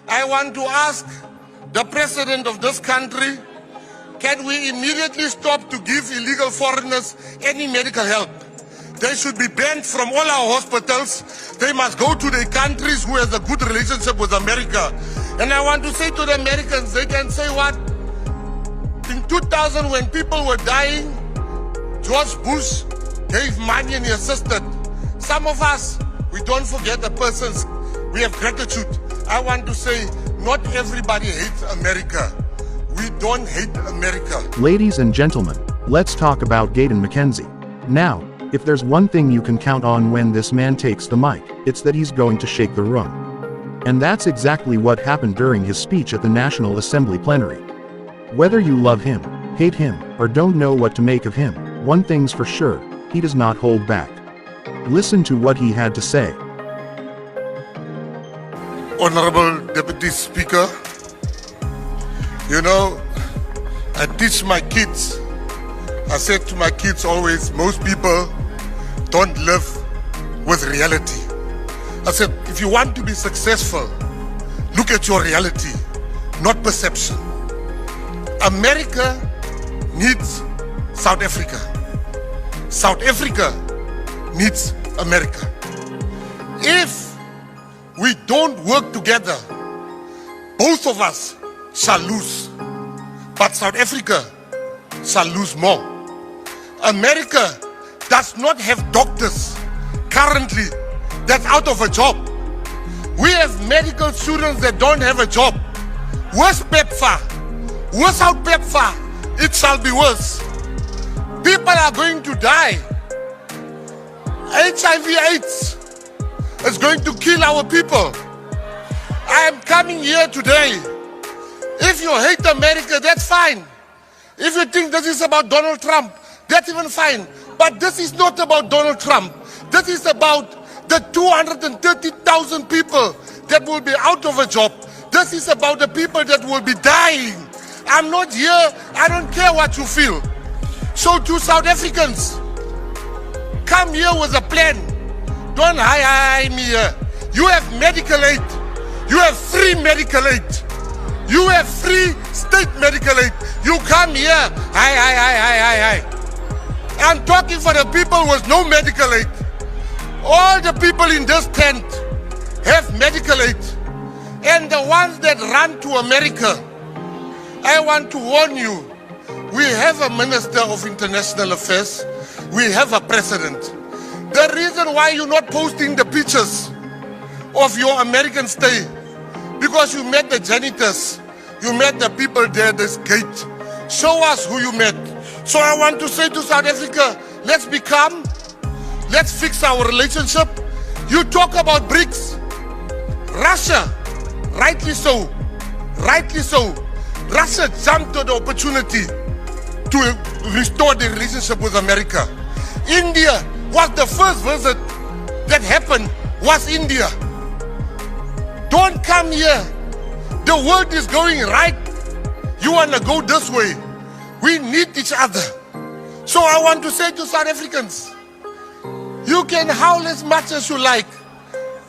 I want to ask the president of this country, can we immediately stop to give illegal foreigners any medical help? They should be banned from all our hospitals. They must go to the countries who has a good relationship with America. And I want to say to the Americans, they can say what? In 2000, when people were dying, George Bush gave money and he assisted. Some of us, we don't forget the persons. We have gratitude. I want to say, not everybody hates America. We don't hate America. Ladies and gentlemen, let's talk about Gayton McKenzie. Now, if there's one thing you can count on when this man takes the mic, it's that he's going to shake the room. And that's exactly what happened during his speech at the National Assembly plenary. Whether you love him, hate him, or don't know what to make of him, one thing's for sure, he does not hold back. Listen to what he had to say. Honorable Deputy Speaker, you know, I teach my kids. I said to my kids always, most people don't live with reality. I said, if you want to be successful, look at your reality, not perception. America needs South Africa. South Africa needs America. If we don't work together, both of us shall lose, but South Africa shall lose more. America does not have doctors currently that's out of a job. We have medical students that don't have a job. Worse PEPFAR, worse out PEPFAR, it shall be worse. People are going to die. HIV/AIDS is going to kill our people. I am coming here today. If you hate America, that's fine. If you think this is about Donald Trump, that's even fine. But this is not about Donald Trump. This is about the 230,000 people that will be out of a job. This is about the people that will be dying. I'm not here. I don't care what you feel. So to South Africans, come here with a plan. Don't hi me here. You have medical aid. You have free medical aid. You have free state medical aid. You come here. Hi. I'm talking for the people with no medical aid. All the people in this tent have medical aid. And the ones that run to America, I want to warn you, we have a Minister of International Affairs. We have a president. The reason why you're not posting the pictures of your American stay, because you met the janitors, you met the people there, this gate. Show us who you met. So I want to say to South Africa, let's be calm. Let's fix our relationship. You talk about BRICS. Russia, rightly so. Russia jumped to the opportunity to restore the relationship with America. India was the first visit that happened, was India. Don't come here. The world is going right. You want to go this way. We need each other. So I want to say to South Africans, you can howl as much as you like.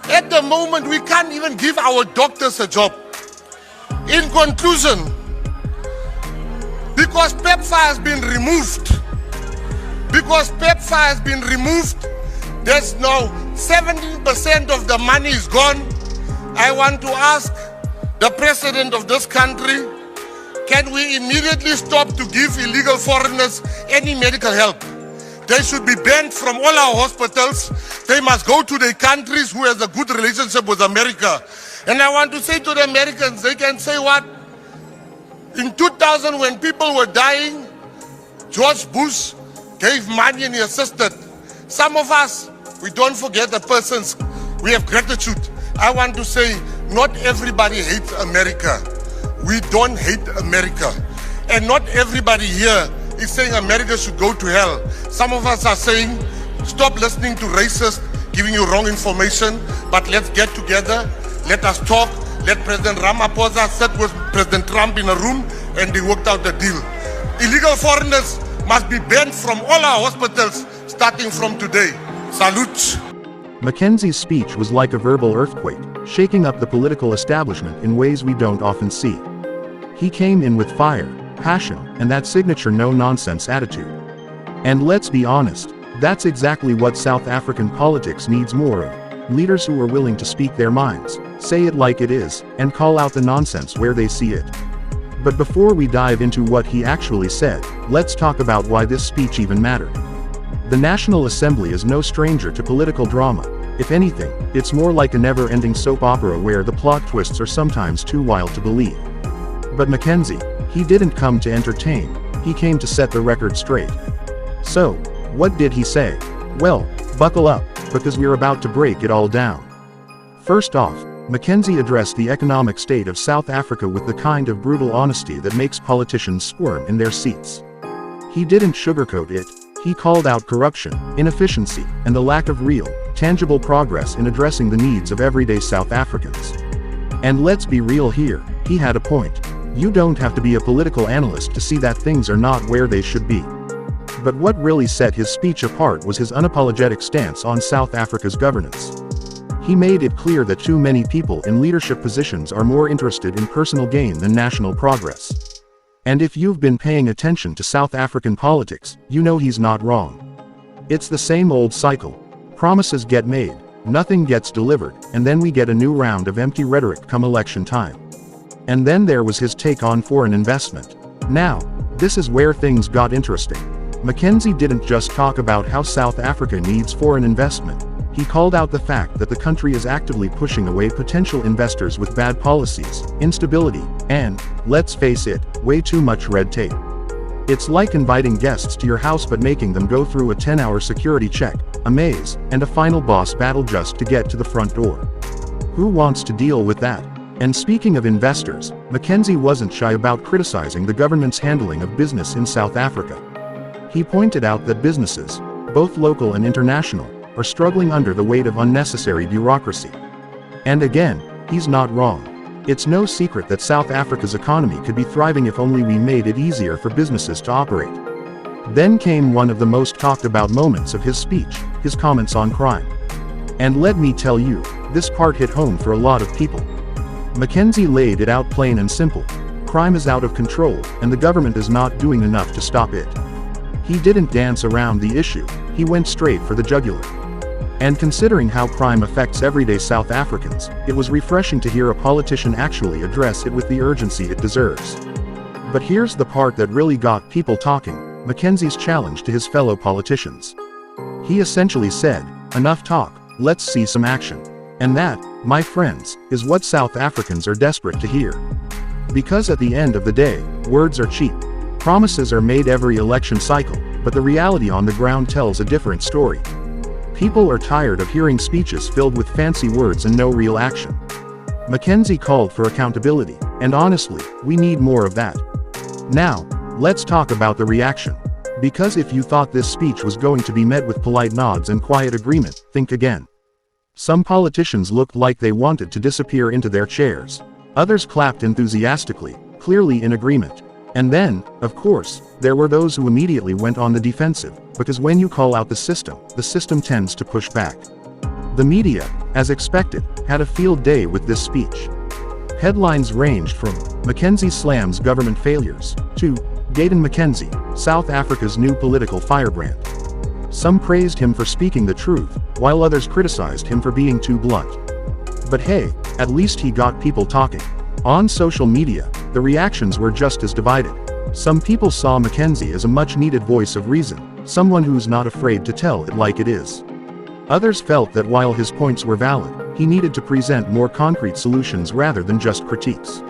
At the moment, we can't even give our doctors a job. In conclusion, because PEPFAR has been removed, there's now 17% of the money is gone. I want to ask the president of this country, can we immediately stop to give illegal foreigners any medical help? They should be banned from all our hospitals. They must go to the countries who has a good relationship with America. And I want to say to the Americans, they can say what? In 2000, when people were dying, George Bush gave money and he assisted. Some of us, we don't forget the persons. We have gratitude. I want to say, not everybody hates America. We don't hate America. And not everybody here is saying America should go to hell. Some of us are saying, stop listening to racists giving you wrong information, but let's get together, let us talk, let President Ramaphosa sit with President Trump in a room and they worked out the deal. Illegal foreigners must be banned from all our hospitals starting from today. Salute. McKenzie's speech was like a verbal earthquake. shaking up the political establishment in ways we don't often see. He came in with fire, passion, and that signature no-nonsense attitude. And let's be honest, that's exactly what South African politics needs more of. Leaders who are willing to speak their minds, say it like it is, and call out the nonsense where they see it. But before we dive into what he actually said, let's talk about why this speech even mattered. The National Assembly is no stranger to political drama. If anything, it's more like a never-ending soap opera where the plot twists are sometimes too wild to believe. But McKenzie, he didn't come to entertain, he came to set the record straight. So, what did he say? Well, buckle up, because we're about to break it all down. First off, McKenzie addressed the economic state of South Africa with the kind of brutal honesty that makes politicians squirm in their seats. He didn't sugarcoat it, he called out corruption, inefficiency, and the lack of real, tangible progress in addressing the needs of everyday South Africans. And let's be real here, he had a point. You don't have to be a political analyst to see that things are not where they should be. But what really set his speech apart was his unapologetic stance on South Africa's governance. He made it clear that too many people in leadership positions are more interested in personal gain than national progress. And if you've been paying attention to South African politics, you know he's not wrong. It's the same old cycle. Promises get made, nothing gets delivered, and then we get a new round of empty rhetoric come election time. And then there was his take on foreign investment. Now, this is where things got interesting. McKenzie didn't just talk about how South Africa needs foreign investment. He called out the fact that the country is actively pushing away potential investors with bad policies, instability, and, let's face it, way too much red tape. It's like inviting guests to your house but making them go through a 10-hour security check, a maze, and a final boss battle just to get to the front door. Who wants to deal with that? And speaking of investors, McKenzie wasn't shy about criticizing the government's handling of business in South Africa. He pointed out that businesses, both local and international, are struggling under the weight of unnecessary bureaucracy. And again, he's not wrong. It's no secret that South Africa's economy could be thriving if only we made it easier for businesses to operate. Then came one of the most talked about moments of his speech, his comments on crime. And let me tell you, this part hit home for a lot of people. McKenzie laid it out plain and simple. Crime is out of control, and the government is not doing enough to stop it. He didn't dance around the issue, he went straight for the jugular. And considering how crime affects everyday South Africans, it was refreshing to hear a politician actually address it with the urgency it deserves. But here's the part that really got people talking, McKenzie's challenge to his fellow politicians. He essentially said, "Enough talk, let's see some action." And that, my friends, is what South Africans are desperate to hear. Because at the end of the day, words are cheap. Promises are made every election cycle, but the reality on the ground tells a different story. People are tired of hearing speeches filled with fancy words and no real action. McKenzie called for accountability, and honestly, we need more of that. Now, let's talk about the reaction. Because if you thought this speech was going to be met with polite nods and quiet agreement, think again. Some politicians looked like they wanted to disappear into their chairs. Others clapped enthusiastically, clearly in agreement. And then, of course, there were those who immediately went on the defensive, because when you call out the system tends to push back. The media, as expected, had a field day with this speech. Headlines ranged from, "McKenzie slams government failures," to, "Gayton McKenzie, South Africa's new political firebrand." Some praised him for speaking the truth, while others criticized him for being too blunt. But hey, at least he got people talking. On social media, the reactions were just as divided. Some people saw McKenzie as a much-needed voice of reason, someone who's not afraid to tell it like it is. Others felt that while his points were valid, he needed to present more concrete solutions rather than just critiques.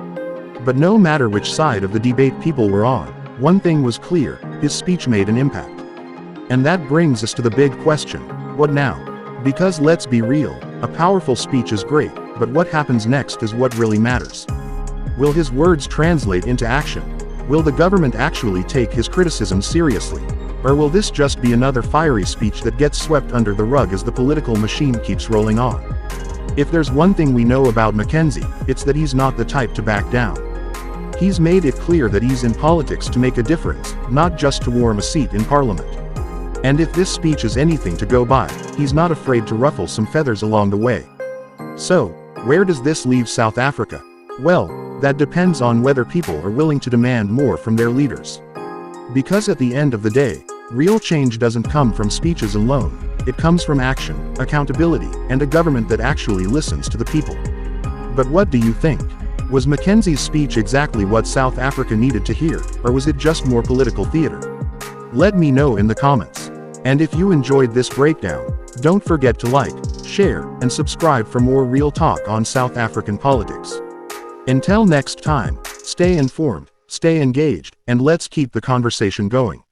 But no matter which side of the debate people were on, one thing was clear, his speech made an impact. And that brings us to the big question, what now? Because let's be real, a powerful speech is great, but what happens next is what really matters. Will his words translate into action? Will the government actually take his criticism seriously? Or will this just be another fiery speech that gets swept under the rug as the political machine keeps rolling on? If there's one thing we know about McKenzie, it's that he's not the type to back down. He's made it clear that he's in politics to make a difference, not just to warm a seat in parliament. And if this speech is anything to go by, he's not afraid to ruffle some feathers along the way. So, Where does this leave South Africa? Well, that depends on whether people are willing to demand more from their leaders. Because at the end of the day, real change doesn't come from speeches alone, it comes from action, accountability, and a government that actually listens to the people. But what do you think? Was McKenzie's speech exactly what South Africa needed to hear, or was it just more political theater? Let me know in the comments. And if you enjoyed this breakdown, don't forget to like, share, and subscribe for more real talk on South African politics. Until next time, stay informed, stay engaged, and let's keep the conversation going.